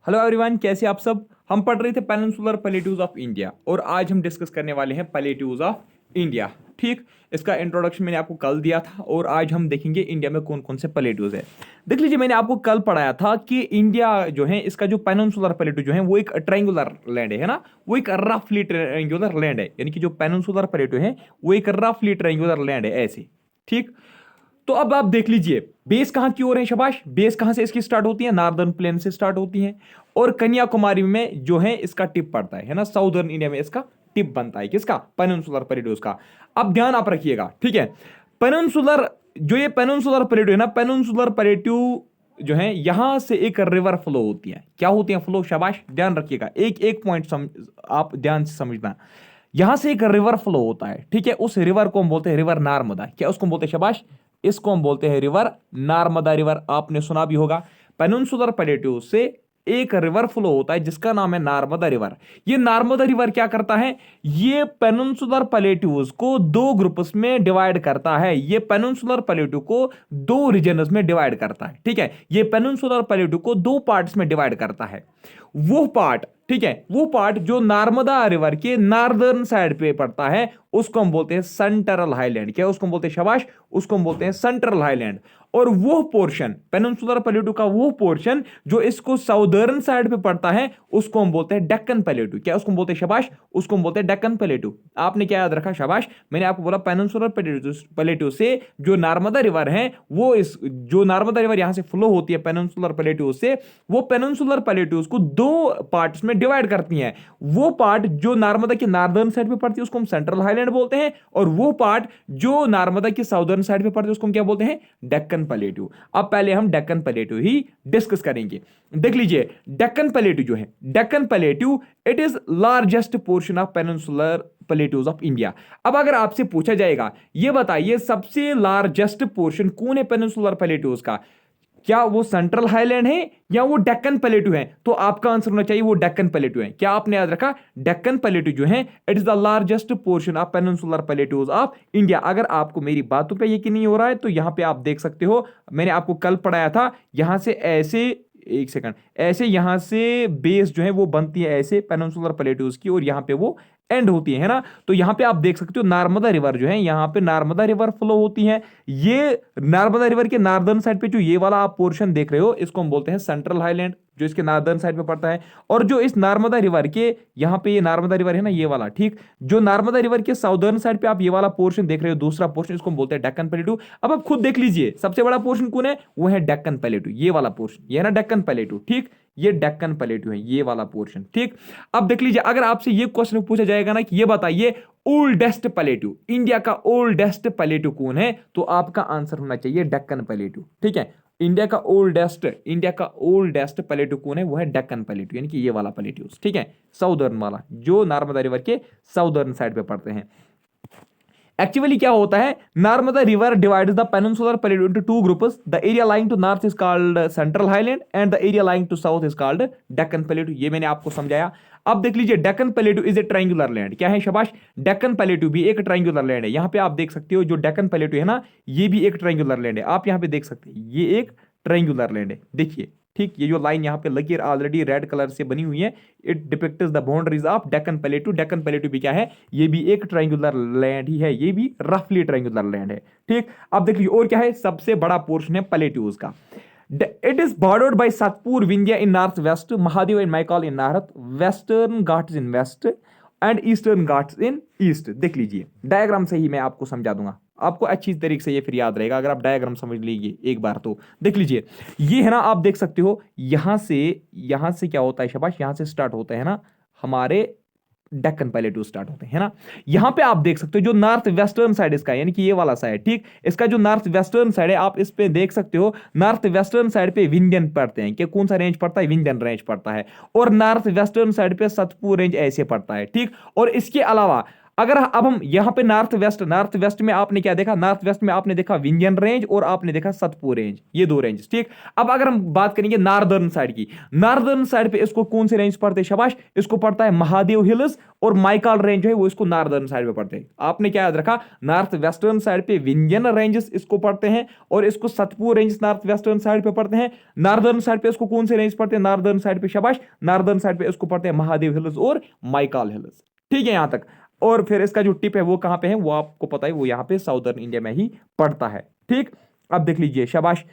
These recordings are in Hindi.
हेलो एवरीवन, कैसे आप सब। हम पढ़ रहे थे पेनिनसुलर प्लेट्यूज ऑफ इंडिया और आज हम डिस्कस करने वाले हैं प्लेट्यूज ऑफ इंडिया। ठीक, इसका इंट्रोडक्शन मैंने आपको कल दिया था और आज हम देखेंगे इंडिया में कौन कौन से प्लेट्यूज है। देख लीजिए, मैंने आपको कल पढ़ाया था कि इंडिया जो है, इसका जो पेनिनसुलर प्लेट्यू जो है वो एक ट्रायंगुलर लैंड है ना, वो एक रफली ट्रायंगुलर लैंड है। यानी कि जो पेनिनसुलर प्लेट्यू है वो एक रफली ट्रायंगुलर लैंड है ऐसे। ठीक, तो अब आप देख लीजिए बेस कहां की ओर है। शाबाश, बेस कहां से इसकी स्टार्ट होती है? नार्दर्न प्लेन से स्टार्ट होती है और कन्याकुमारी में जो है इसका टिप पड़ता है ना, साउदर्न इंडिया में इसका टिप बनता है। किसका? पेनिनसुलर प्लेट्यूज का। अब ध्यान आप रखिएगा, ठीक है। पेनिनसुलर जो ये पेनिनसुलर प्लेट्यू है ना, पेनिनसुलर प्लेट्यू जो है यहां से एक रिवर फ्लो होती है। क्या होती है? फ्लो। शाबाश, ध्यान रखिएगा, एक एक पॉइंट आप ध्यान से समझना। यहां से एक रिवर फ्लो होता है, ठीक है। उस रिवर को हम बोलते हैं रिवर नार्मदा। क्या उसको बोलते हैं? शाबाश, इसको हम बोलते हैं रिवर नार्मदा रिवर। आपने सुना भी होगा। पेनिनसुलर प्लेट्यू से एक रिवर फ्लो होता है जिसका नाम है नार्मदा रिवर। ये नार्मदा रिवर क्या करता है? ये पेनिनसुलर प्लेट्यूज को दो ग्रुप्स में डिवाइड करता है। ये पेनिनसुलर प्लेट्यू को दो रीजन्स में डिवाइड करता है, ठीक है। ये पेनिनसुलर प्लेट्यू को दो पार्ट्स में डिवाइड करता है। वो पार्ट, ठीक है, वो पार्ट जो नर्मदा रिवर के नॉर्दर्न साइड पे पड़ता है उसको हम बोलते हैं सेंट्रल हाईलैंड। क्या उसको हम बोलते हैं? शाबाश, उसको हम बोलते हैं सेंट्रल हाईलैंड। और वो पोर्शन, पेनिनसुलर प्लेट्यू का वो पोर्शन जो इसको साउदर्न साइड पे पड़ता है उसको हम बोलते हैं डेक्कन प्लेट्यू। क्या उसको हम बोलते हैं? शाबाश, उसको हम बोलते हैं डेक्कन प्लेट्यू। आपने क्या याद रखा? शाबाश, मैंने आपको बोला पेनिनसुलर प्लेट्यू से जो नर्मदा रिवर है वो इस जो नर्मदा रिवर यहां से फ्लो होती है पेनिनसुलर प्लेट्यू से, वो पेनिनसुलर प्लेट्यूज को दो पार्ट्स में डिवाइड करती हैं। वो पार्ट जो नर्मदा के नॉर्दर्न साइड पे पड़ती है उसको हम सेंट्रल हाईलैंड बोलते हैं, और वो पार्ट जो नर्मदा के साउदर्न साइड पे पड़ती है उसको हम क्या बोलते हैं? डेक्कन प्लेट्यू। अब पहले हम डेक्कन प्लेट्यू ही डिस्कस करेंगे। देख लीजिए, डेक्कन प्लेट्यू जो है, Deccan plateau it is largest portion of peninsular plateaus of India. अब अगर आपसे पूछा जाएगा ये बताइए सबसे लार्जेस्ट पोर्शन कौन है पेनिनसुलर प्लेट्यूज का, क्या वो सेंट्रल हाईलैंड है या वो डेक्कन प्लेट्यू है? तो आपका आंसर होना चाहिए वो डेक्कन प्लेट्यू है। क्या आपने याद रखा? डेक्कन प्लेट्यू जो है it is the largest portion of peninsular plateaus of India. अगर आपको मेरी बातों पे यकीन नहीं हो रहा है तो यहां पे आप देख सकते हो, मैंने आपको कल पढ़ाया था। यहां से ऐसे, एक सेकंड, ऐसे यहां से बेस जो है वो बनती है ऐसे पेनिनसुलर प्लेट्यूज की, और यहां पे वो एंड होती है ना। तो यहां पे आप देख सकते हो नर्मदा रिवर जो है, यहां पे नर्मदा रिवर फ्लो होती है। ये नर्मदा रिवर के नॉर्दर्न साइड पे जो ये वाला आप पोर्शन देख रहे हो इसको हम बोलते हैं सेंट्रल हाईलैंड, जो इसके नॉर्दर्न साइड पे पड़ता है। और जो इस नर्मदा रिवर के यहाँ पे ये नर्मदा रिवर है ना, ये वाला, ठीक, जो नर्मदा रिवर के साउदर्न साइड पे आप ये वाला पोर्शन देख रहे हो, दूसरा पोर्शन, इसको हम बोलते हैं डेक्कन प्लेट्यू। अब आप खुद देख लीजिए सबसे बड़ा पोर्शन कौन है? वो है डेक्कन प्लेट्यू। ये वाला पोर्शन, ये है ना डेक्कन प्लेट्यू, ठीक, ये डेक्कन प्लेट्यू है, ये वाला पोर्शन, ठीक। अब देख लीजिए, अगर आपसे ये क्वेश्चन पूछा जाएगा ना कि ये बताइए ओल्डेस्ट प्लेट्यू, इंडिया का ओल्डेस्ट प्लेट्यू कौन है, तो आपका आंसर होना चाहिए डेक्कन प्लेट्यू, ठीक है। इंडिया का ओल्डेस्ट प्लेट्यू कौन है? वो है डेक्कन प्लेट्यू, यानी कि ये वाला प्लेट्यू, ठीक है, साउदर्न वाला जो नर्मदा रिवर के साउदर्न साइड पे पड़ते हैं। एक्चुअली क्या होता है, Narmada river divides the peninsular plateau into two groups. The area lying to north is called central highland and the area lying to south is called Deccan plateau. ये मैंने आपको समझाया। अब देख लीजिए, Deccan plateau is a triangular land. क्या है? शाबाश, डेक्कन प्लेट्यू भी एक ट्रायंगुलर लैंड है। यहां पे आप देख सकते हो जो डेक्कन प्लेट्यू है ना, ये भी एक ट्रायंगुलर लैंड है। आप यहां पे देख सकते हैं ये एक ट्रायंगुलर लैंड है, देखिए, ठीक। ये जो लाइन यहाँ पे लगी है ऑलरेडी रेड कलर से बनी हुई है, it depicts the boundaries of Deccan plateau. Deccan plateau भी क्या है? ये भी एक ट्रायंगुलर लैंड ही है, ये भी रफली ट्रायंगुलर लैंड है, ठीक। अब देख लीजिए और क्या है, सबसे बड़ा पोर्शन है प्लेट्यूज का। It is bordered by Satpur, Vindhya in northwest, Mahadev and Maikal in north, Western Ghats in west and Eastern Ghats in east। देख लीजिए, डायग्राम से ही मैं आपको समझा दूंगा, आपको अच्छी तरीके से ये फिर याद रहेगा अगर आप डायग्राम समझ लीजिए एक बार। तो देख लीजिए, ये है ना, आप देख सकते हो यहां से क्या होता है? शाबाश, यहां से स्टार्ट होता है ना हमारे डेक्कन प्लेट्यू स्टार्ट होते हैं ना। यहां पे आप देख सकते हो जो नॉर्थ वेस्टर्न साइड इसका, यानी कि ये वाला साइड, ठीक, इसका जो नॉर्थ वेस्टर्न साइड है आप इस पे देख सकते हो, नॉर्थ वेस्टर्न साइड पे विंध्यन पड़ते हैं। कि कौन सा रेंज पड़ता है? विंध्यन रेंज पड़ता है। और नॉर्थ वेस्टर्न साइड पे सतपुर रेंज ऐसे पड़ता है, ठीक। और इसके अलावा अगर अब हम यहाँ पे नॉर्थ वेस्ट में आपने क्या देखा, नॉर्थ वेस्ट में आपने देखा विंध्यन रेंज और आपने देखा सतपुर रेंज, ये दो रेंज, ठीक। अब अगर हम बात करेंगे नॉर्दर्न साइड की, नॉर्दर्न साइड पे इसको कौन से रेंज पड़ते हैं, शाबाश, इसको पड़ता है महादेव हिल्स और माइकाल रेंज है वो इसको नॉर्दर्न साइड पे पड़ते हैं। आपने क्या याद रखा, नॉर्थ वेस्टर्न साइड पे विंध्यन रेंजेस इसको पड़ते हैं और इसको Satpur range north western side पे पड़ते हैं। नॉर्दर्न साइड पे इसको कौन से रेंज पड़ते हैं, नॉर्दर्न साइड पे, शाबाश, नॉर्दर्न साइड पे इसको पड़ते हैं महादेव हिल्स और माइकाल हिल्स, ठीक है यहां तक। और फिर इसका जो टिप है वो कहां पे है, वो आपको पता है, वो यहां पे साउदर्न इंडिया में ही पड़ता है, ठीक। अब देख लीजिए, शाबाश,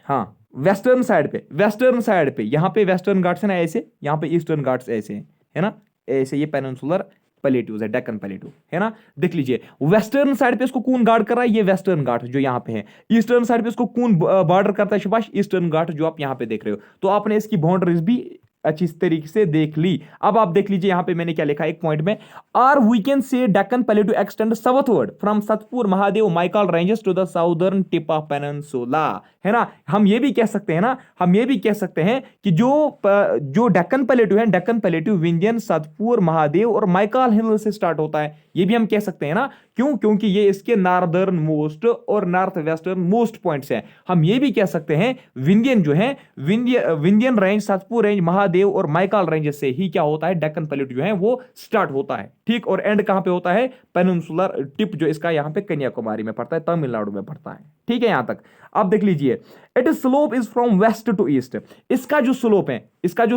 हाँ, वेस्टर्न साइड पे यहां पे वेस्टर्न घाट्स है ना ऐसे, यहां पे ईस्टर्न घाट्स ऐसे हैं, है ना, ऐसे ये पेनिनसुलर प्लेट्यूज है, डेक्कन प्लेट्यू, है ना। देख लीजिए, वेस्टर्न साइड पे इसको कौन गार्ड कर रहा है, ये वेस्टर्न घाट जो यहाँ पे है। ईस्टर्न साइड पे इसको कौन बॉर्डर करता है, शाबाश, ईस्टर्न घाट जो आप यहाँ पे देख रहे हो। तो आपने इसकी बाउंड्रीज भी अच्छी तरीके से देख ली। अब आप देख लीजिए, यहां पे मैंने क्या लिखा है एक पॉइंट में, are we can say Deccan plateau extend southward from Satpura Mahadev Maikal ranges to the southern tip of peninsula, है ना। हम ये भी कह सकते हैं ना, हम ये भी कह सकते हैं कि जो डेक्कन प्लेट्यू है, डेक्कन प्लेट्यू विंध्यन, सतपुर, महादेव और माइकाल हिल से स्टार्ट होता है, ये भी हम कह सकते हैं ना। क्यों, क्योंकि ये इसके नॉर्दर्न मोस्ट और नॉर्थ वेस्टर्न मोस्ट पॉइंट्स हैं। हम ये भी कह सकते हैं विंध्यन जो है, विंध्यन रेंज, सतपुर रेंज, महादेव और माइकाल रेंज से ही क्या होता है, डेक्कन प्लेट्यू जो है वो स्टार्ट होता है, ठीक। और एंड कहां पे होता है, पेनिनसुलर टिप जो इसका यहां पे कन्याकुमारी में पड़ता है, तमिलनाडु में पड़ता है, ठीक है यहां तक। अब देख लीजिए, it slope is from west to east, इसका जो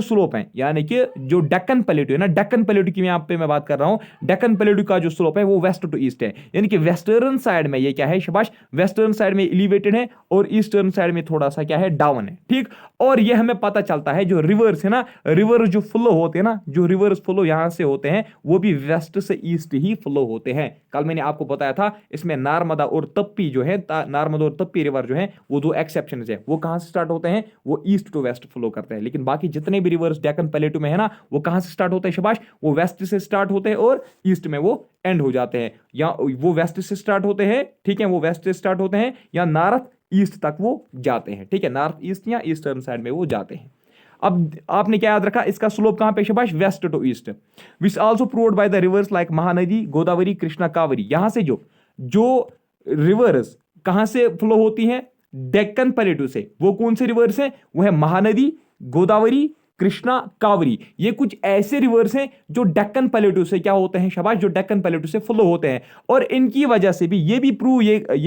स्लोप है यानी कि जो डेक्कन प्लेट्यू है ना, डेक्कन प्लेट्यू की यहां पे मैं बात कर रहा हूं, डेक्कन प्लेट्यू का जो स्लोप है वो वेस्ट टू ईस्ट है, यानी कि वेस्टर्न साइड में ये क्या है, शाबाश, वेस्टर्न साइड में एलिवेटेड है और ईस्टर्न साइड में थोड़ा सा क्या है, डाउन है, ठीक। और ये हमें पता चलता है जो रिवर्स है ना, रिवर जो फ्लो होते हैं ना, जो रिवर्स फ्लो यहां से होते हैं वो भी वेस्ट से ईस्ट ही फ्लो होते हैं। कल मैंने आपको बताया था इसमें नर्मदा और तप्पी जो है, नर्मदा और तप्पी रिवर जो है वो दो एक्सेप्शन है, वो कहां से स्टार्ट होते हैं, वो ईस्ट टू वेस्ट फ्लो करते हैं। लेकिन बाकी जितने भी रिवर्स डेक्कन प्लेट्यू में है ना, वो कहां से स्टार्ट होते हैं, शाबाश, वो वेस्ट से स्टार्ट होते हैं और ईस्ट में वो एंड हो जाते हैं, या वो वेस्ट से स्टार्ट होते हैं, ठीक है, वो वेस्ट से स्टार्ट होते हैं या नॉर्थ ईस्ट तक वो जाते हैं, ठीक है, नॉर्थ ईस्ट या ईस्टर्न साइड में वो जाते हैं। अब आपने क्या याद रखा, इसका स्लोप कहां पे, शाबाश, west to east, which also proved by the rivers like Mahanadi, Godavari, Krishna, Kaveri. यहां से जो रिवर्स कहां से फ्लो होती हैं, डेक्कन प्लेट्यू से, वो कौन से रिवर्स हैं, वो है महानदी, गोदावरी, कृष्णा, कावेरी। ये कुछ ऐसे रिवर्स हैं जो डेक्कन प्लेट्यू से क्या होते हैं, शाबाश, जो डेक्कन प्लेट्यू से फ्लो होते हैं। और इनकी वजह से भी ये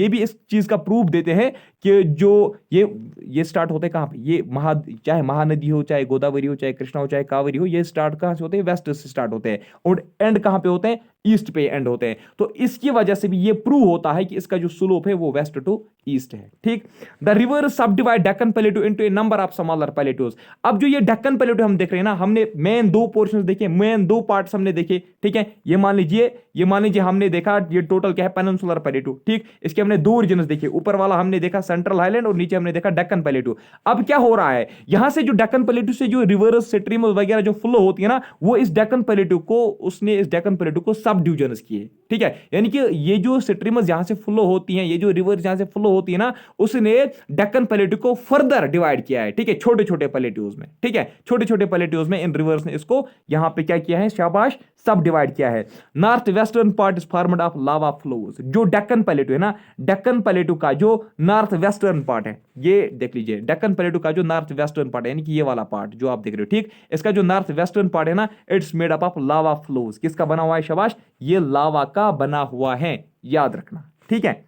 भी इस चीज का प्रूफ देते हैं कि जो ये स्टार्ट होते हैं कहां पे, ये चाहे महानदी हो, चाहे गोदावरी हो, चाहे कृष्णा हो, चाहे कावेरी हो, ये स्टार्ट कहां से होते हैं, वेस्ट से स्टार्ट होते हैं और एंड कहां पे होते हैं, ईस्ट पे एंड होते हैं। तो इसकी वजह से भी ये प्रूव होता है कि इसका जो स्लोप है वो वेस्ट टू ईस्ट है, ठीक। द रिवर सब divide Deccan plateau into A number of smaller plateaus. अब जो ये डेक्कन प्लेट्यू हम देख रहे हैं ना, हमने मेन दो पोर्शंस देखे, मेन दो पार्ट्स हमने देखे, ठीक है। ये मान लीजिए हमने देखा ये टोटल क्या है, पेनिनसुलर प्लेट्यू, ठीक। इसके हमने दो रीजन्स देखे, ऊपर वाला हमने देखा सेंट्रल हाईलैंड और नीचे हमने देखा डेक्कन प्लेट्यू। अब क्या हो रहा है, यहां से जो डेक्कन प्लेट्यू से जो रिवर्स स्ट्रीम वगैरह जो फ्लो होती है ना, वो इस डेक्कन प्लेट्यू को सब डिविजन्स किए, ठीक है। यानी कि ये जो स्ट्रीम्स यहां से फ्लो होती हैं, ये जो रिवर्स यहां से फ्लो होती है ना, उसने डेक्कन प्लेट्यू को फर्दर डिवाइड किया है, ठीक है, छोटे छोटे प्लेट्यूज में, ठीक है, छोटे छोटे प्लेट्यूज में इन रिवर्स ने इसको यहां पे क्या किया है, शाबाश, सब डिवाइड किया है। North western part is formed of lava flows. जो डेक्कन प्लेट्यू है ना, डेक्कन प्लेट्यू का जो नॉर्थ वेस्टर्न पार्ट है, ये देख लीजिए, डेक्कन प्लेट्यू का जो नॉर्थ वेस्टर्न पार्ट है, यानी कि ये वाला पार्ट जो आप देख रहे हो, ठीक, इसका जो नॉर्थ वेस्टर्न पार्ट है ना, it's made up of lava flows. किसका बना हुआ है, शाबाश, ये लावा का बना हुआ है, याद रखना, ठीक है।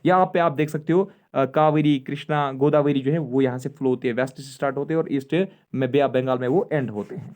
यहां पे आप देख सकते हो कावेरी, कृष्णा, गोदावरी जो है वो यहां से फ्लो होते हैं, वेस्ट से स्टार्ट होते हैं और ईस्ट में बे ऑफ बंगाल में वो एंड होते हैं,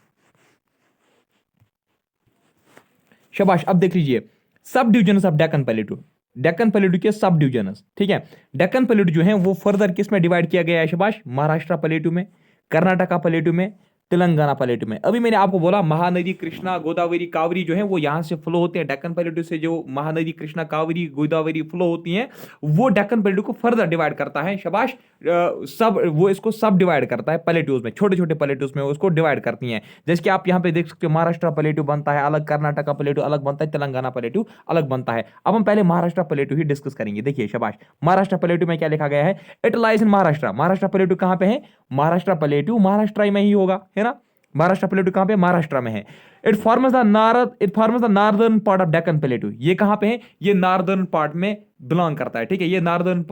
शाबाश। अब देख लीजिए सब divisions of Deccan plateau, Deccan plateau के सब डिविजन्स, ठीक है। डेक्कन प्लेट्यू जो है वो फर्दर किस में डिवाइड किया गया है, शाबाश, महाराष्ट्र प्लेट्यू में, कर्नाटका प्लेट्यू में, तेलंगाना प्लेट्यू में। अभी मैंने आपको बोला महानदी, कृष्णा, गोदावरी, कावेरी जो है वो यहां से फ्लो होते हैं, डेक्कन प्लेट्यू से जो महानदी, कृष्णा, कावेरी, गोदावरी फ्लो होती हैं, वो डेक्कन प्लेट्यू को फर्दर डिवाइड करता है, शाबाश, वो इसको सब डिवाइड करता है प्लेट्यूज में, छोटे छोटे प्लेट्यूज में उसको डिवाइड करती हैं। जैसे कि आप यहाँ पे देख सकते हो, महाराष्ट्र प्लेट्यू बनता है अलग, कर्नाटका प्लेट्यू अलग बनता है, तेलंगाना प्लेट्यू अलग बनता है। अब हम पहले महाराष्ट्र प्लेट्यू ही डिस्कस करेंगे। देखिए शाबाश, महाराष्ट्र प्लेट्यू में क्या लिखा गया है, it lies in Maharashtra. Maharashtra plateau कहां पे है, महाराष्ट्र प्लेट्यू महाराष्ट्र में ही होगा, है ना, महाराष्ट्र प्लेट्यू कहां पे, महाराष्ट्र में है। It forms the northern part of Deccan प्लेटू। ये कहां पे है? ये नार्दर्न पार्ट में बिलोंग करता है, ठीक है। ये northern,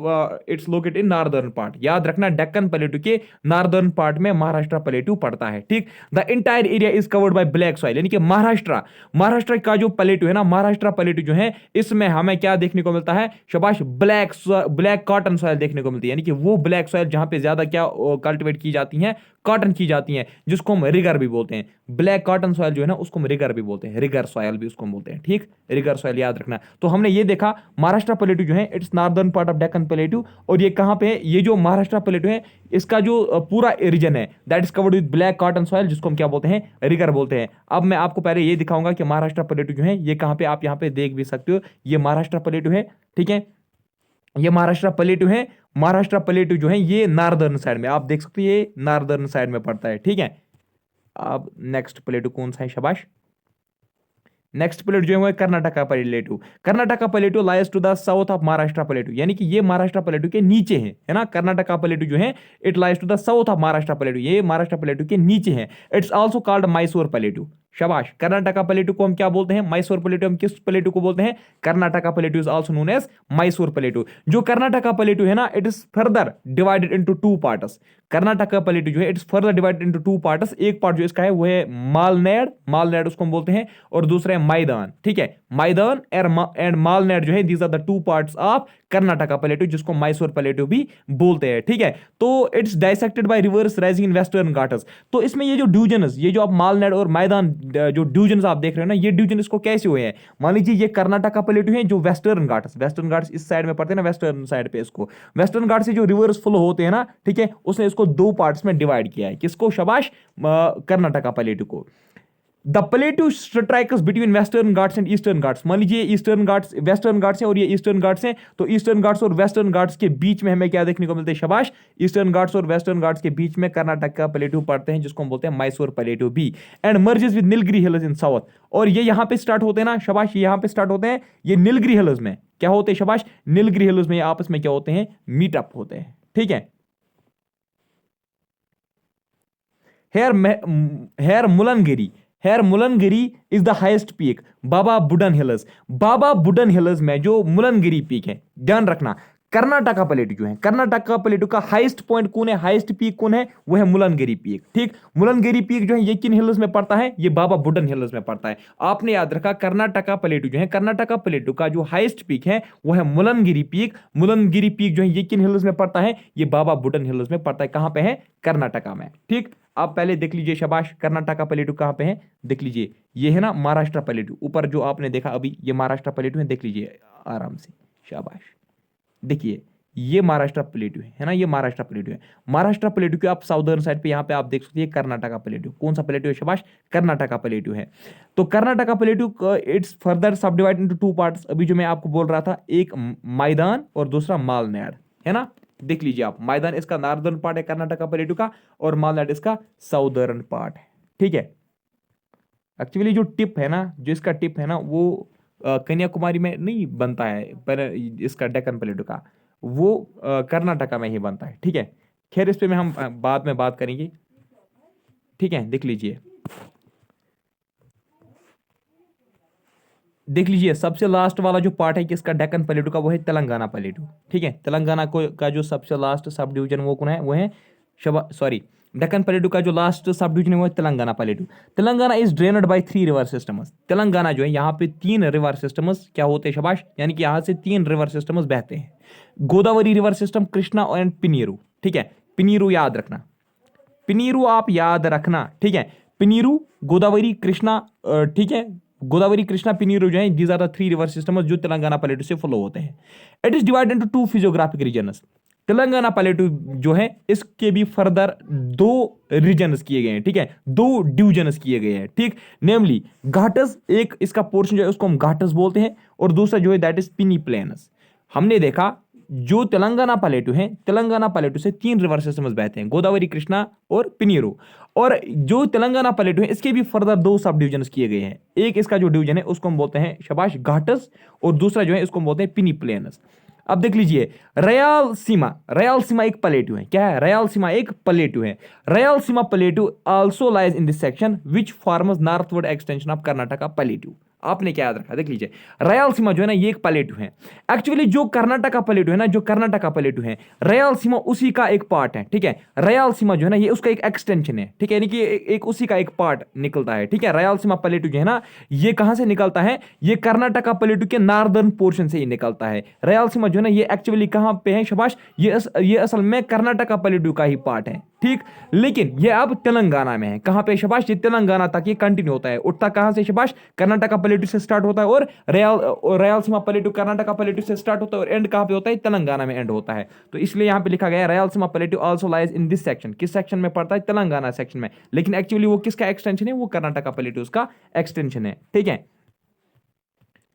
it's located in northern part. याद रखना, डेक्कन प्लेटू के नार्दर्न पार्ट में महाराष्ट्र प्लेटू पड़ता है, ठीक। The entire area is covered by black soil, यानी कि महाराष्ट्र का जो प्लेटू है ना, महाराष्ट्र प्लेटू जो है, इसमें हमें क्या देखने को मिलता है? शाबाश, ब्लैक कॉटन सॉइल देखने को मिलती है, यानी कि वो ब्लैक सॉइल जहां पे ज्यादा क्या कल्टिवेट की जाती है, कॉटन की जाती है, जिसको हम रिगर भी बोलते हैं। ब्लैक कॉटन सॉइल जो है ना, उसको हम रिगर भी बोलते हैं, रिगर सॉइल भी उसको बोलते हैं, ठीक। रिगर सॉइल याद रखना। तो हमने ये देखा महाराष्ट्र प्लेटू जो है, it's northern part of Deccan प्लेटू। और ये कहां पे है? ये जो महाराष्ट्र प्लेटू है, इसका जो पूरा रीजन है that is covered with black cotton soil, जिसको हम क्या बोलते हैं? रिगर बोलते हैं। अब मैं आपको पहले ये दिखाऊंगा कि महाराष्ट्र प्लेटू जो है ये कहां पे, आप यहां पे देख भी सकते हो, ये महाराष्ट्र प्लेटू है, ठीक है। ये महाराष्ट्र प्लेटू है। महाराष्ट्र प्लेटू जो है ये नार्दर्न साइड में, आप देख सकते हो, ये नार्दर्न साइड में पड़ता है, ठीक है। अब नेक्स्ट प्लेटू कौन सा है? शाबाश, नेक्स्ट प्लेटू जो है Karnataka plateau. Karnataka plateau lies to the south of Maharashtra plateau, यानी कि ये महाराष्ट्र प्लेटू के नीचे है ना। कर्नाटका प्लेटू जो है it lies to the south of Maharashtra plateau, ये महाराष्ट्र प्लेटू के नीचे है। It's also called Mysore plateau. शाबाश, कर्नाटका प्लेटू को हम क्या बोलते हैं? मैसूर प्लेटू। हम किस प्लेटू को बोलते हैं? Karnataka plateau is also known as Mysore plateau. जो कर्नाटका प्लेटू है ना, it is further divided into two parts. Karnataka plateau जो है it's further divided into two parts. एक पार्ट जो इसका है वो है मालनेड उसको हम बोलते हैं, और दूसरा है मैदान, ठीक है। मैदान एंड मालनेड जो है, these are the two parts of Karnataka plateau, जिसको मैसूर प्लेटू भी बोलते हैं, ठीक है। तो it's dissected by rivers rising in western Ghats. तो इसमें ये जो डिवीजन्स, ये जो आप मालनेड और मैदान जो डिवीजन्स आप देख रहे हो ना, ये डिवीजन इसको कैसे हुए हैं? मान लीजिए ये कर्नाटका प्लेटू है, जो वेस्टर्न घाट्स इस साइड में पड़ते हैं ना, वेस्टर्न साइड पे, इसको वेस्टर्न घाट से जो रिवर्स फ्लो होते हैं ना, ठीक है, उसने इसको दो पार्ट्स में डिवाइड किया है। किसको? शाबाश, कर्नाटका प्लेटू को। The प्लेटू strikes between western Ghats and eastern Ghats. मान लीजिए ईस्टर्न घाट्स, वेस्टर्न घाट्स है और ये ईस्टर्न घाट्स है, तो ईस्टर्न घाट्स और वेस्टर्न घाट्स के बीच में हमें क्या देखने को मिलता है? शाबाश, ईस्टर्न घाट्स और वेस्टर्न घाट्स के बीच में कर्नाटका प्लेटू पड़ते हैं, जिसको हम बोलते हैं मैसूर प्लेटू भी। And merges with Nilgiri hills in south. और ये यहां पे स्टार्ट होते हैं ना, शाबाश, ये यहां पे स्टार्ट होते हैं, ये नीलगिरी हिल्स में क्या होते हैं? शाबाश, नीलगिरी हिल्स में आपस में क्या होते हैं? मीटअप होते हैं, ठीक है। Here Mullayanagiri is the highest peak. Baba Budan hills में जो मुलनगिरी पीक है, ध्यान रखना, कर्नाटका प्लेटू जो है, कर्नाटका प्लेटू का हाईएस्ट पॉइंट कौन है? हाईएस्ट पीक कौन है? वो है मुलनगिरी पीक, ठीक। मुलनगिरी पीक जो है ये किन हिल्स में पड़ता है? ये बाबा बुडन हिल्स में पड़ता है। आपने याद रखा, कर्नाटका प्लेटू जो है, कर्नाटका प्लेटू का जो हाईएस्ट पीक है वो है मुलनगिरी पीक। मुलनगिरी पीक जो है ये किन हिल्स में पड़ता है? ये बाबा बुडन हिल्स में पड़ता है। कहां पे है? कर्नाटका में, ठीक। आप पहले देख लीजिए, शाबाश, कर्नाटका प्लेटू कहां पे है? देख लीजिए, ये है ना महाराष्ट्र प्लेटू, ऊपर जो आपने देखा अभी, ये महाराष्ट्र प्लेटू है, देख लीजिए आराम से, शाबाश। देखिए ये महाराष्ट्र प्लेटू है ना, ये महाराष्ट्र प्लेटू है। महाराष्ट्र प्लेटू के आप साउदर्न साइड पे यहाँ पे आप देख सकते हैं कर्नाटका प्लेटू। कौन सा प्लेटू है? शाबाश, कर्नाटका प्लेटू है। तो कर्नाटका प्लेटू इट्स फर्दर सब डिवाइड इनटू टू पार्ट्स। अभी जो मैं आपको बोल रहा था, एक मैदान और दूसरा मालनेड, है ना। देख लीजिए आप, मैदान इसका नॉर्दर्न पार्ट है कर्नाटका प्लेटू का, और मालनेड इसका साउदर्न पार्ट है, ठीक है। एक्चुअली जो टिप है ना, जो इसका टिप है ना, वो कन्याकुमारी में नहीं बनता है, पर इसका डेक्कन प्लेटू का वो कर्नाटका में ही बनता है, ठीक है। खैर इस पे में हम बाद में बात करेंगे, ठीक है। देख लीजिए सबसे लास्ट वाला जो पार्ट है किसका? डेक्कन प्लेटू का, वो है तेलंगाना प्लेटू, ठीक है। तेलंगाना को का जो सबसे लास्ट सब डिवीजन वो कौन है? वो है डेक्कन प्लेटू का जो लास्ट सब डिवीजन है वो है Telangana plateau. Telangana is drained by 3 river systems. Telangana जो है यहाँ पे 3 रिवर सिस्टम्स क्या होते हैं? शाबाश, यानी कि यहाँ से 3 रिवर सिस्टम्स बहते हैं। Godavari river system, Krishna and Penneru, ठीक है। पिनीरू याद रखना, पिनीरू आप याद रखना, ठीक है। पिनीरू, गोदावरी, कृष्णा, ठीक है। गोदावरी, कृष्णा, पिनीरू जो है, these are the 3 river systems जो तेलंगाना प्लेटू से फ्लो होते हैं। It is divided into 2 physiographic regions. Telangana plateau जो है इसके भी फर्दर 2 रीजन्स किए गए हैं, ठीक है, 2 डिवीजन्स किए गए हैं, ठीक। नेमली घाटस, एक इसका पोर्शन जो है उसको हम घाटस बोलते हैं, और दूसरा जो है दैट इज पिनी प्लेन्स। हमने देखा जो तेलंगाना प्लेटू है, तेलंगाना प्लेटू से 3 रिवर सिस्टम्स बहते हैं, गोदावरी, कृष्णा और पिनीरू। और जो तेलंगाना प्लेटू है इसके भी फर्दर 2 सब डिवीजन्स किए गए हैं। एक इसका जो डिवीजन है उसको हम बोलते हैं, शाबाश, घाटस, और दूसरा जो है इसको हम बोलते हैं पिनी प्लेन्स। अब देख लीजिए, रयालसीमा एक प्लेटू है। क्या है? रयालसीमा एक प्लेटू है। Rayalaseema plateau also lies in this section which forms northward extension of Karnataka plateau. आपने क्या याद रखा? देख लीजिए, रयालसीमा जो है ना ये एक प्लेटू है। एक्चुअली जो कर्नाटका प्लेटू है ना, जो कर्नाटका प्लेटू है, रयालसीमा उसी का एक पार्ट है। ठीक है, रयालसीमा जो है ना ये उसका एक एक्सटेंशन है। ठीक है, यानी कि एक उसी का एक पार्ट निकलता है। ठीक है, रयालसीमा प्लेटू जो है ना ये कहां से निकलता है? ये कर्नाटका प्लेटू के नॉर्दर्न पोर्शन से ही निकलता है। रयालसीमा जो है ना ये एक्चुअली कहां पे है शाबाश? ये असल में कर्नाटका प्लेटू का ही पार्ट है। ठीक, लेकिन ये अब तेलंगाना में है। कहां पे शाबाश? ये तेलंगाना तक ये कंटिन्यू होता है। उठता कहां से शाबाश? कर्नाटका प्लेटू से स्टार्ट होता है, और रयालसीमा प्लेटू कर्नाटका प्लेटू से स्टार्ट होता है, और एंड कहां पे होता है? तेलंगाना में एंड होता है। तो इसलिए यहां पे लिखा गया है Rayalaseema plateau also lies in this section. किस सेक्शन में पड़ता है? तेलंगाना सेक्शन में। लेकिन एक्चुअली वो किसका एक्सटेंशन है? वो कर्नाटका प्लेटू का एक्सटेंशन है। ठीक है,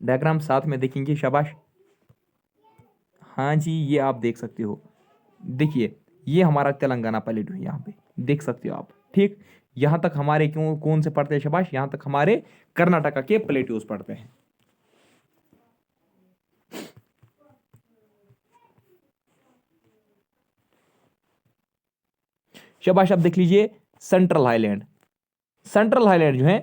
डायग्राम साथ में देखेंगे शाबाश। हाँ जी, ये आप देख सकते हो। देखिए, ये हमारा तेलंगाना प्लेटू है, यहाँ पे देख सकते हो आप। ठीक, यहां तक हमारे क्यों कौन से पड़ते हैं शाबाश? यहां तक हमारे कर्नाटका के प्लेटूज पड़ते हैं। शाबाश, अब देख लीजिए सेंट्रल हाईलैंड। सेंट्रल हाईलैंड जो है,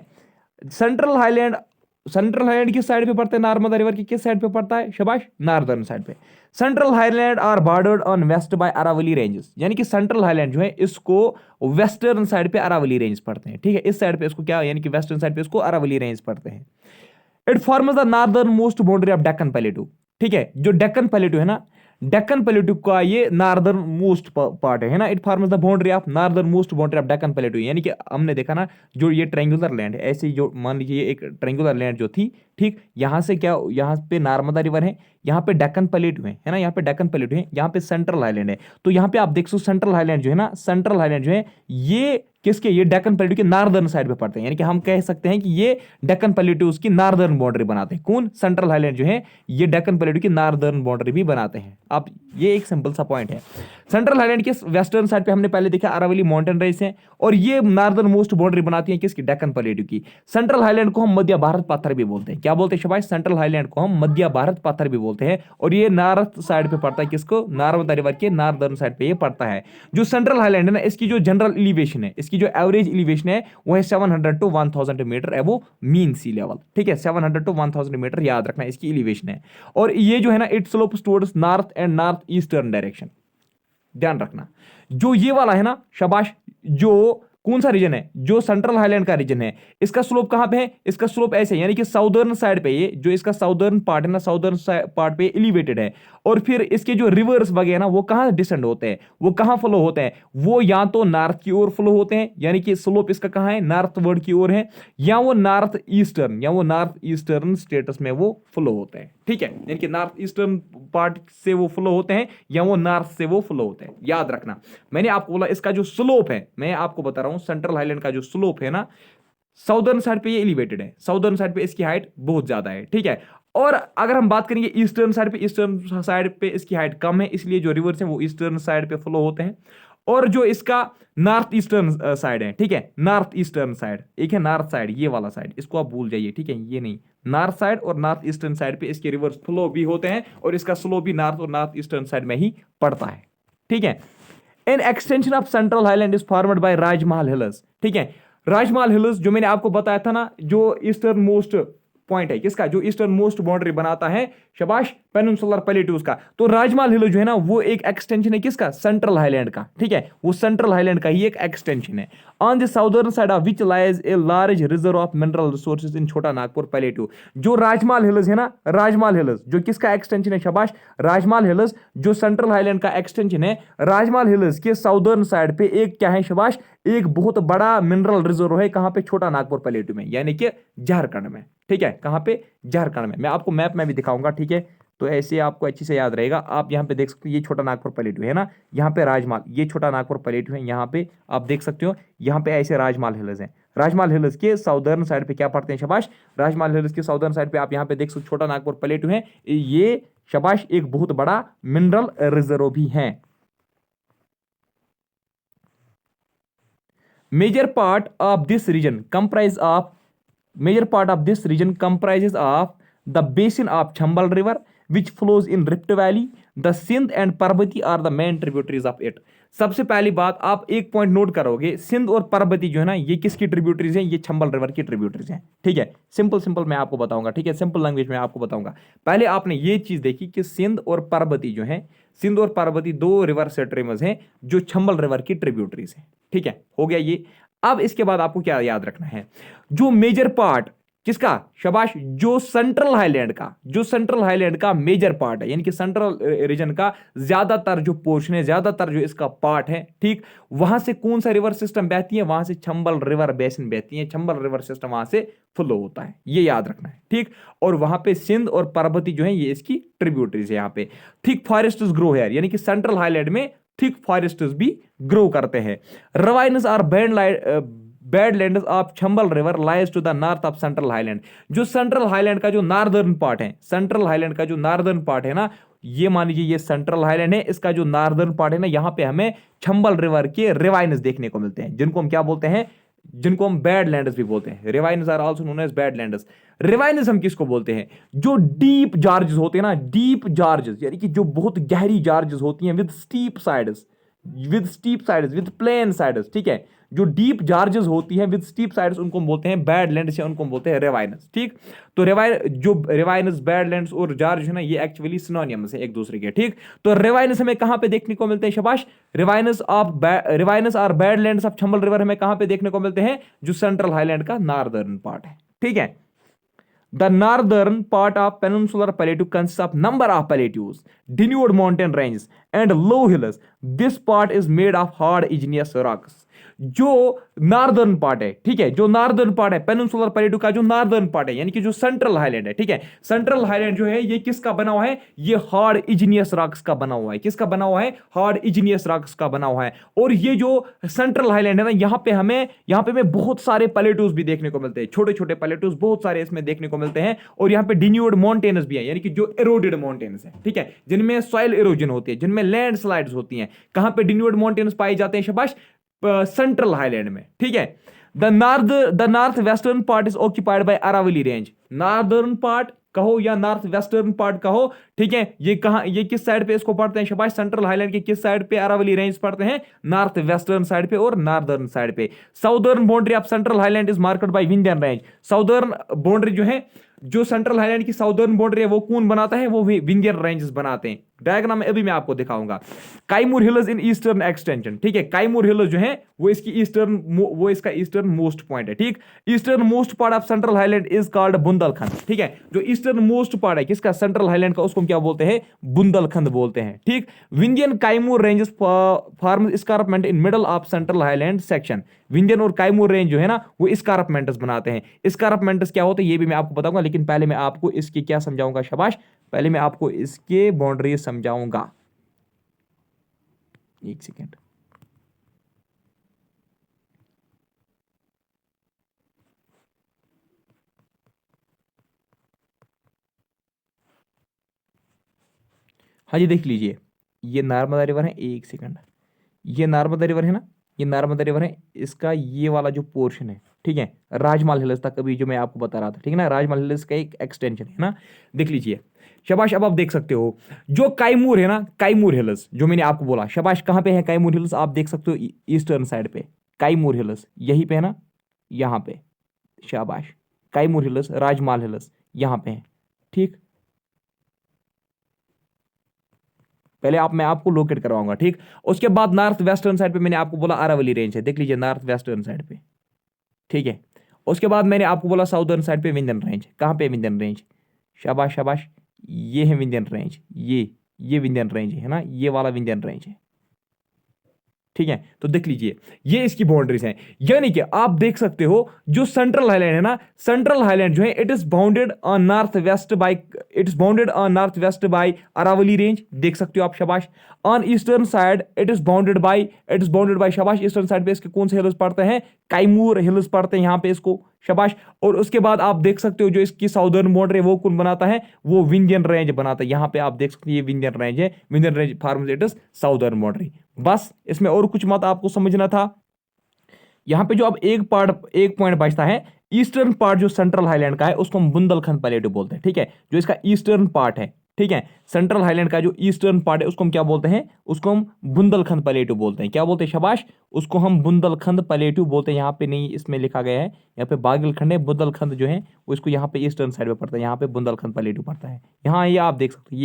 सेंट्रल हाईलैंड किस साइड पे पड़ता है? नर्मदा रिवर की किस साइड पे पड़ता है शाबाश? नॉर्दर्न साइड पे। Central highland are bordered on west by Aravalli ranges, यानी कि सेंट्रल हाईलैंड जो है इसको वेस्टर्न साइड पे अरावली रेंज पड़ते हैं। ठीक है, इस साइड पे इसको क्या, यानी कि वेस्टर्न साइड पे इसको अरावली रेंज पड़ते हैं। It forms the northern most boundary of Deccan प्लेटू। ठीक है, जो डेक्कन प्लेटू है ना, डेक्कन प्लेटू का ये नॉर्दर्न मोस्ट पार्ट है ना। It forms the boundary of northern most boundary of Deccan प्लेटू, यानी कि हमने देखा ना जो ये ट्रायंगुलर लैंड है, ऐसे जो मान लीजिए ये एक ट्रायंगुलर लैंड जो थी, ठीक, यहां से क्या, यहां पे नर्मदा रिवर है, यहाँ पे डेक्कन प्लेटू है ना, यहाँ पे डेक्कन प्लेटू है, यहाँ पे सेंट्रल हाईलैंड है। तो यहाँ पे आप देख सकते सेंट्रल हाईलैंड जो है ना, सेंट्रल हाईलैंड जो है ये किसके, ये डेक्कन प्लेटू के नॉर्दर्न साइड पे पड़ते हैं। यानी कि हम कह सकते हैं कि ये डेक्कन प्लेटू उसकी नॉर्दर्न बाउंड्री बनाते हैं। कौन? सेंट्रल हाईलैंड जो है ये डेक्कन प्लेटू की नॉर्दर्न बाउंड्री भी बनाते हैं। आप ये एक सिंपल सा पॉइंट है। सेंट्रल हाईलैंड के वेस्टर्न साइड पे हमने पहले देखा अरावली माउंटेन रेंज है, और ये नॉर्दर्न मोस्ट बाउंड्री बनाती है किसकी? डेक्कन प्लेटू की। सेंट्रल हाईलैंड को हम मध्य भारत पत्थर भी बोलते हैं। क्या बोलते हैं शाबाश? सेंट्रल हाईलैंड को हम मध्य भारत पत्थर भी बोलते हैं, और ये नॉर्थ साइड पे पड़ता है किसको? नर्मदा रिवर के नॉर्दर्न साइड पे ये पड़ता है। जो सेंट्रल हाईलैंड है ना, इसकी जो जनरल एलिवेशन है, इसकी जो एवरेज एलिवेशन है वो है 700 टू 1000 मीटर एबो मीन सी लेवल। ठीक है, 700 टू 1000 मीटर याद रखना इसकी एलिवेशन है। और ये जो है ना it slopes towards north and north eastern direction. ध्यान रखना, जो ये वाला है ना शाबाश, जो कौन सा रीजन है? जो सेंट्रल हाईलैंड का रीजन है, इसका स्लोप कहां पे है? इसका स्लोप ऐसे, यानी कि साउदर्न साइड पे, ये जो इसका साउदर्न पार्ट है ना, साउदर्न पार्ट पे एलिवेटेड है। और फिर इसके जो रिवर्स वगैरह ना वो कहां डिसेंड होते हैं, वो कहां फ्लो होते हैं? वो या तो नॉर्थ की ओर फ्लो होते हैं, यानी कि स्लोप इसका कहां है? नॉर्थवर्ड की ओर है, या वो नॉर्थ ईस्टर्न स्टेटस में वो फ्लो होते हैं। ठीक है, यानी कि नॉर्थ ईस्टर्न पार्ट से वो फ्लो होते हैं, या वो नॉर्थ से वो फ्लो होते हैं। याद रखना, मैंने आपको बोला इसका जो स्लोप है, मैं आपको बता रहा हूं सेंट्रल हाईलैंड का जो स्लोप है ना, साउदर्न साइड पे ये एलिवेटेड है, साउदर्न साइड पे इसकी हाइट बहुत ज्यादा है। ठीक है, और अगर हम बात करेंगे ईस्टर्न साइड पे इसकी हाइट कम है, इसलिए जो रिवर्स है वो ईस्टर्न साइड पे फ्लो होते हैं। और जो इसका नॉर्थ ईस्टर्न साइड है, ठीक है, नॉर्थ ईस्टर्न साइड, एक है नॉर्थ साइड, ये वाला साइड, इसको आप भूल जाइए। ठीक है, ये नहीं, नॉर्थ साइड और नॉर्थ ईस्टर्न साइड पे इसके रिवर्स फ्लो भी होते हैं, और इसका स्लो भी नॉर्थ और नॉर्थ ईस्टर्न साइड में ही पड़ता है। ठीक है, an extension of central highland is formed by Rajmahal hills. ठीक है, राजमहल हिल्स जो मैंने आपको बताया था ना, जो ईस्टर्न मोस्ट पॉइंट है किसका, जो ईस्टर्न मोस्ट बाउंड्री बनाता है शाबाश पेनिनसुलर प्लेटूज का, तो राजमहल हिल जो है ना वो एक एक्सटेंशन है किसका? सेंट्रल हाईलैंड का। ठीक है, वो सेंट्रल हाईलैंड का ही एक एक्सटेंशन है। On the southern side of which lies a large reserve of mineral resources in छोटा नागपुर प्लेटू। जो राजमहल हिल्स है ना, राजमहल हिल्स जो किसका एक्सटेंशन है शाबाश? राजमहल हिल्स जो सेंट्रल हाईलैंड का एक्सटेंशन है, राजमहल हिल्स के साउदर्न साइड पे एक क्या है शाबाश? एक बहुत बड़ा मिनरल रिजर्व है। कहां पे? छोटा नागपुर प्लेटू में, यानी कि झारखंड में। ठीक है, कहां पे? झारखंड में। मैं आपको मैप में भी दिखाऊंगा। ठीक है, तो ऐसे आपको अच्छी से याद रहेगा। आप यहाँ पे देख सकते हो ये छोटा नागपुर प्लेटू है ना, यहाँ पे राजमहल, ये छोटा नागपुर प्लेटू है, यहाँ पे आप देख सकते हो, यहाँ पे ऐसे राजमहल हिल्स हैं। राजमहल हिल्स के साउदर्न साइड पे क्या पड़ते हैं शाबाश? राजमहल हिल्स के साउदर्न साइड पे आप यहाँ पे देख सकते हो छोटा नागपुर प्लेटू है, ये शाबाश एक बहुत बड़ा मिनरल रिजर्व भी है। Major part of this region comprises of the basin of Chambal River, which flows in rift valley, the Sindh and Parbati are the main tributaries of it. सबसे पहली बात आप एक पॉइंट नोट करोगे, सिंध और परबती जो है ना ये किसकी ट्रिब्यूटरीज हैं, ये चंबल रिवर की ट्रिब्यूटरीज हैं। ठीक है, सिंपल सिंपल मैं आपको बताऊंगा, ठीक है, सिंपल लैंग्वेज में आपको बताऊंगा। पहले आपने ये चीज देखी कि सिंध और परबती जो है, सिंध और परबती दो रिवर स्ट्रीम्स हैं जो चंबल रिवर की ट्रिब्यूटरीज हैं। ठीक है, हो गया ये। अब इसके बाद आपको क्या याद रखना है, जो मेजर पार्ट किसका, शाबाश, जो सेंट्रल हाईलैंड का मेजर पार्ट है, यानी कि सेंट्रल रीजन का ज्यादातर जो पोर्शन है, ज्यादातर जो इसका पार्ट है, ठीक, वहां से कौन सा रिवर सिस्टम बहती है, वहां से चंबल रिवर बेसिन बहती है, चंबल रिवर सिस्टम वहां से फ्लो होता है, ये याद रखना है। ठीक, और वहां पे सिंध और परबती जो है ये इसकी ट्रिब्यूटरीज है। यहाँ पे थिक फॉरेस्ट्स ग्रो है, यानी कि सेंट्रल हाईलैंड में थिक फॉरेस्ट्स भी ग्रो करते हैं। Ravines are badlands of Chambal river lies to the north of central highland. जो सेंट्रल हाईलैंड का जो नॉर्दर्न पार्ट है, सेंट्रल हाईलैंड का जो नॉर्दर्न पार्ट है ना, ये मान लीजिए ये सेंट्रल हाईलैंड है, इसका जो नॉर्दर्न पार्ट है ना, यहां पे हमें चंबल रिवर के रिवाइन्स देखने को मिलते हैं, जिनको हम क्या बोलते हैं, जिनको हम बैडलैंड्स भी बोलते हैं। Ravines are also known as badlands. Ravines हम किसको बोलते हैं, जो डीप जार्जेस होते हैं ना, डीप जार्जेस, यानी कि जो बहुत गहरी जार्जेस होती हैं with steep sides, with plane sides. ठीक है, जो डीप जार्जेस होती हैं विद स्टीप साइड्स उनको बोलते हैं बैडलैंड्स या उनको बोलते हैं रिवाइनस। ठीक, तो रिवाइनस, बैडलैंड्स और जार्ज है ना, ये एक्चुअली सिनोनिम्स है एक दूसरे के। ठीक, तो रिवाइनस हमें कहां पे देखने को मिलते हैं, शाबाश, रिवाइनस और बैडलैंड्स ऑफ चंबल रिवर हमें कहां पे देखने को मिलते हैं, जो सेंट्रल हाईलैंड का नॉर्दर्न पार्ट है। ठीक है, the northern part of peninsular plateau consists of number of plateaus, denuded mountain ranges and low hills. This part is made of hard igneous rocks. जो नॉर्दर्न पार्ट है, ठीक है, जो नॉर्दर्न पार्ट है पेनिनसुलर प्लेटो का, जो नॉर्दर्न पार्ट है, यानी कि जो सेंट्रल हाईलैंड है, ठीक है, सेंट्रल हाईलैंड जो है ये किसका बना हुआ है, ये हार्ड इग्नियस रॉक्स का बना हुआ है। किसका बना हुआ है, हार्ड इग्नियस रॉक्स का बना हुआ है। और ये जो सेंट्रल हाईलैंड है ना, यहाँ पे हमें बहुत सारे प्लेटोज भी देखने को मिलते हैं, छोटे छोटे प्लेटोज बहुत सारे इसमें देखने को मिलते हैं। और यहाँ पे डिन्यूड माउंटेन्स भी है, यानी कि जो एरोडेड माउंटेन्स है, ठीक है, जिनमें सॉइल इरोजन होती है, जिनमें लैंड स्लाइड्स होती हैं। कहां पे डिन्यूड माउंटेन्स पाए जाते हैं, शाबाश, सेंट्रल हाईलैंड में। ठीक है, the north western part is occupied by Aravalli range. Northern part कहो या नॉर्थ वेस्टर्न पार्ट कहो, ठीक है, ये किस साइड पे इसको पढ़ते हैं, शाबाश, सेंट्रल हाईलैंड के किस साइड पे अरावली रेंज पढ़ते हैं, नॉर्थ वेस्टर्न साइड पे और नॉर्दर्न साइड पे। Southern boundary of central highland is marked by Vindhyan range. Southern boundary जो है, जो सेंट्रल हाईलैंड की साउदर्न बाउंड्री है, वो कौन बनाता है, वो विंध्यन रेंजेस बनाते हैं। डायग्राम में अभी मैं आपको दिखाऊंगा। काइमूर हिल्स इन ईस्टर्न एक्सटेंशन, ठीक है, काइमूर हिल्स जो है वो इसका ईस्टर्न मोस्ट पॉइंट है। ठीक, eastern most part of central highland is called Bundelkhand. ठीक है, जो ईस्टर्न मोस्ट पार्ट है किसका, सेंट्रल हाईलैंड का, उसको हम क्या बोलते हैं, बुंदेलखंड बोलते हैं। ठीक, Vindhyan Kaimur ranges form escarpment in middle of central highland section. Vindhyan और काइमूर रेंज जो है ना, वो एस्कार्पमेंट्स बनाते हैं। एस्कार्पमेंट्स क्या होते हैं ये भी मैं आपको बताऊंगा, लेकिन पहले मैं आपको इसकी क्या समझाऊंगा, शाबाश, पहले मैं आपको इसके बाउंड्री समझाऊंगा। एक सेकेंड, हाँ जी, देख लीजिए, ये नर्मदा रिवर है, एक सेकंड, ये नर्मदा रिवर है ना, ये नर्मदा रिवर है, इसका ये वाला जो पोर्शन है, ठीक है, राजमहल हिल्स तक अभी जो मैं आपको बता रहा था, ठीक है ना, राजमहल हिल्स का एक एक्सटेंशन है ना, देख लीजिए, शाबाश। अब आप देख सकते हो जो काइमूर है ना, काइमूर हिल्स जो मैंने आपको बोला, शाबाश, कहाँ पे है काइमूर हिल्स, आप देख सकते हो ईस्टर्न साइड पे काइमूर हिल्स, यहीं पे है ना, यहाँ पे, शाबाश, काइमूर हिल्स, राजमहल हिल्स यहाँ पे है। ठीक, पहले मैं आपको लोकेट करवाऊंगा। ठीक, उसके बाद नॉर्थ वेस्टर्न साइड पे मैंने आपको बोला अरावली रेंज है, देख लीजिए नॉर्थ वेस्टर्न साइड पे। ठीक है, उसके बाद मैंने आपको बोला साउदर्न साइड पे विंध्यन रेंज। कहाँ पे विंध्यन रेंज, शाबाश शाबाश, ये है विंध्यन रेंज, ये विंध्यन रेंज है ना, ये वाला विंध्यन रेंज है। ठीक है, तो देख लीजिए ये इसकी बाउंड्रीज हैं, यानी कि आप देख सकते हो जो सेंट्रल हाईलैंड है ना, सेंट्रल हाईलैंड जो है it is bounded on north west by Aravalli range, देख सकते हो आप, शाबाश। On eastern side it is bounded by शाबाश, ईस्टर्न साइड पे इसके कौन से हिल्स पड़ते हैं, काइमूर हिल्स पड़ते हैं यहाँ पे इसको, शाबाश। और उसके बाद आप देख सकते हो जो इसकी साउदर्न बाउंड्री वो कौन बनाता है, वो विंध्यन रेंज बनाता है। यहाँ पे आप देख सकते हैं ये विंध्यन रेंज है, Vindhyan range forms it is southern boundary. बस इसमें और कुछ मत आपको समझना था। यहां पे जो अब एक पॉइंट बचता है, ईस्टर्न पार्ट जो सेंट्रल हाईलैंड का है उसको हम बुंदेलखंड प्लेटो बोलते हैं। ठीक है, जो इसका ईस्टर्न पार्ट है, ठीक है। सेंट्रल हाईलैंड का जो ईस्टर्न पार्ट है उसको हम क्या बोलते हैं, उसको हम बुंदेलखंड प्लेटू बोलते हैं। क्या बोलते हैं शाबाश, उसको हम बुंदेलखंड प्लेटू बोलते हैं। यहाँ पे नहीं इसमें लिखा गया है, यहाँ पे बागेलखंड है, बुंदेलखंड जो है वो इसको यहाँ पे ईस्टर्न साइड में पड़ता है, यहाँ पे बुंदेलखंड प्लेटू पड़ता है। यहाँ ये आप देख सकते हो,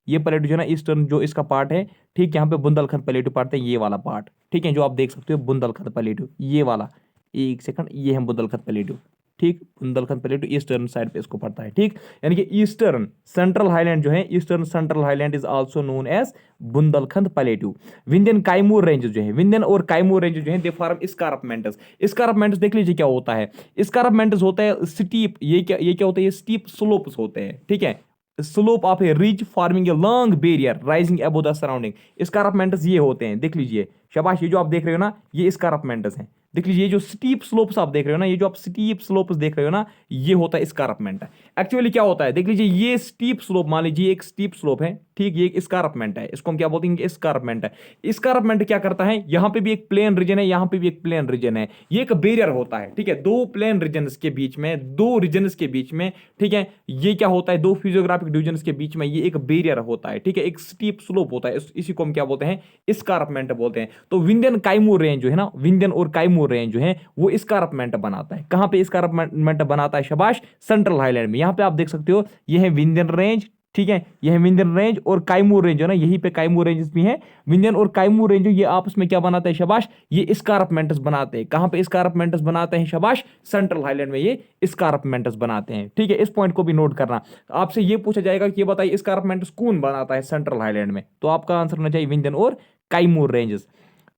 ये प्लेटू जो है ना ईस्टर्न जो इसका पार्ट है, ठीक, यहाँ पे बुंदेलखंड प्लेटू पड़ता है, ये वाला पार्ट, ठीक है, जो आप देख सकते हो बुंदेलखंड प्लेटू, ये वाला, एक सेकंड, ये है बुंदेलखंड प्लेटू, ठीक, बुंदेलखंड प्लेटू ईस्टर्न साइड पे इसको पड़ता है, ठीक। यानी कि ईस्टर्न सेंट्रल हाईलैंड जो है, eastern central highland is also known as Bundelkhand plateau. Vindhyan Kaimur range जो है, विंध्यन और काइमूर रेंज जो है, दे फॉर्म स्कारपमेंटस। स्कारपमेंटस देख लीजिए क्या होता है, स्कारपमेंटस होता है स्टीप, ये क्या होता है, ये स्टीप स्लोप्स होते हैं, ठीक है, slope of a ridge forming a long barrier rising above the surrounding. Escarpments ये होते हैं, देख लीजिए शाबाश, ये जो आप देख रहे हो ना, ये स्कारपमेंटस हैं। देख लीजिए, ये जो स्टीप स्लोप्स आप देख रहे हो ना, ये जो आप स्टीप स्लोप्स देख रहे हो ना, ये होता है स्कारपमेंट। एक्चुअली क्या होता है, देख लीजिए, ये स्टीप स्लोप, मान लीजिए एक स्टीप स्लोप है, ठीक, ये एक स्कारपमेंट है, इसको हम क्या बोलते हैं, स्कारपमेंट है। स्कारपमेंट क्या करता है, यहां पे भी एक प्लेन रीजन है, यहां पे भी एक प्लेन रीजन है, ये एक बैरियर होता है, ठीक है, दो प्लेन रीजन्स के बीच में, दो रीजन्स के बीच में, ठीक है, ये क्या होता है, दो फिजियोग्राफिक डिवीजन्स के बीच में ये एक बैरियर होता है, ठीक है, एक स्टीप स्लोप होता है, इसी को हम क्या बोलते हैं, स्कारपमेंट बोलते हैं। तो विंध्यन काइमूर रेंज जो है ना, विंध्यन और काइमूर रेंज जो है वो स्कारपमेंट बनाता है। कहां पे स्कारपमेंट बनाता है शाबाश, सेंट्रल हाईलैंड में। यहां पे आप देख सकते हो, ये है विंध्यन रेंज, ठीक है, यह है विंध्यन रेंज और काइमूर रेंज है ना, यहीं पे काइमूर रेंजेस भी हैं। विंध्यन और काइमूर रेंज ये आपस में क्या बनाते हैं शाबाश, ये स्कारपमेंट्स बनाते हैं। कहां पे स्कारपमेंट्स बनाते हैं शाबाश, सेंट्रल हाईलैंड में ये स्कारपमेंट्स बनाते हैं, ठीक है। इस पॉइंट को भी नोट करना। आपसे ये पूछा जाएगा कि ये बताइए स्कारपमेंट्स कौन बनाता है सेंट्रल हाईलैंड में, तो आपका आंसर होना चाहिए विंध्यन और Kaimur ranges.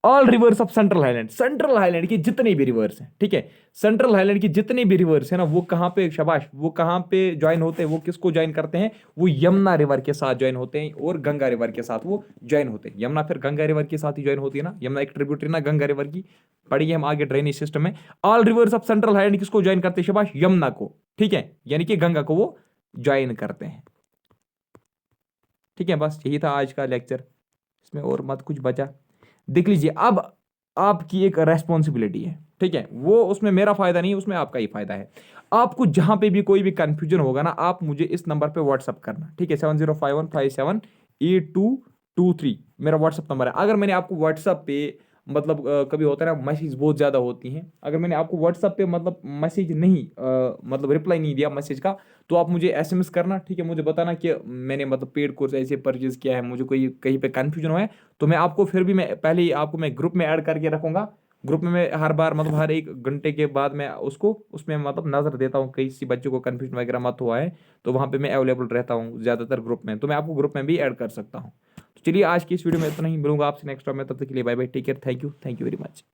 All rivers of central highland, central highland की जितने भी रिवर्स हैं, ठीक है, सेंट्रल हाईलैंड की जितने भी रिवर्स हैं ना, वो कहां पे शाबाश, वो कहां पे ज्वाइन होते हैं, वो किसको ज्वाइन करते हैं, वो यमुना रिवर के साथ ज्वाइन होते हैं और गंगा रिवर के साथ वो ज्वाइन होते हैं। यमुना फिर गंगा रिवर के साथ ही ज्वाइन होती है ना, यमुना एक ट्रिब्यूटरी ना गंगा रिवर की, पढ़िए हम आगे ड्रेनेज सिस्टम में। All rivers of central highland किसको ज्वाइन करते हैं शाबाश, यमुना को, ठीक है, यानी कि गंगा को वो ज्वाइन करते हैं, ठीक है। बस यही था आज का लेक्चर, इसमें और मत कुछ बचा। देख लीजिए, अब आपकी एक रेस्पॉन्सिबिलिटी है, ठीक है, वो उसमें मेरा फायदा नहीं है, उसमें आपका ही फायदा है। आपको जहां पे भी कोई भी कंफ्यूजन होगा ना, आप मुझे इस नंबर पे व्हाट्सअप करना, ठीक है, 7051578223 मेरा व्हाट्सअप नंबर है। अगर मैंने आपको व्हाट्सअप पे मतलब कभी होता है ना, मैसेज बहुत ज़्यादा होती हैं, अगर मैंने आपको व्हाट्सअप पे मतलब मैसेज नहीं मतलब रिप्लाई नहीं दिया मैसेज का, तो आप मुझे एसएमएस करना, ठीक है, मुझे बताना कि मैंने मतलब पेड कोर्स ऐसे परचेज किया है, मुझे कोई कहीं पे कन्फ्यूजन हो है, तो मैं आपको फिर भी मैं पहले ही आपको मैं ग्रुप में ऐड करके रखूँगा। ग्रुप में मैं हर बार मतलब हर 1 घंटे के बाद मैं उसको उसमें मतलब नज़र देता हूँ, किसी बच्चे को कन्फ्यूजन वगैरह मत हुआ है, तो वहाँ पे मैं अवेलेबल रहता हूँ ज़्यादातर ग्रुप में, तो मैं आपको ग्रुप में भी ऐड कर सकता हूँ। तो चलिए आज की इस वीडियो में इतना ही, मिलूंगा आपसे नेक्स्ट टाइम में, तब तक के लिए bye bye, take care, thank you very much.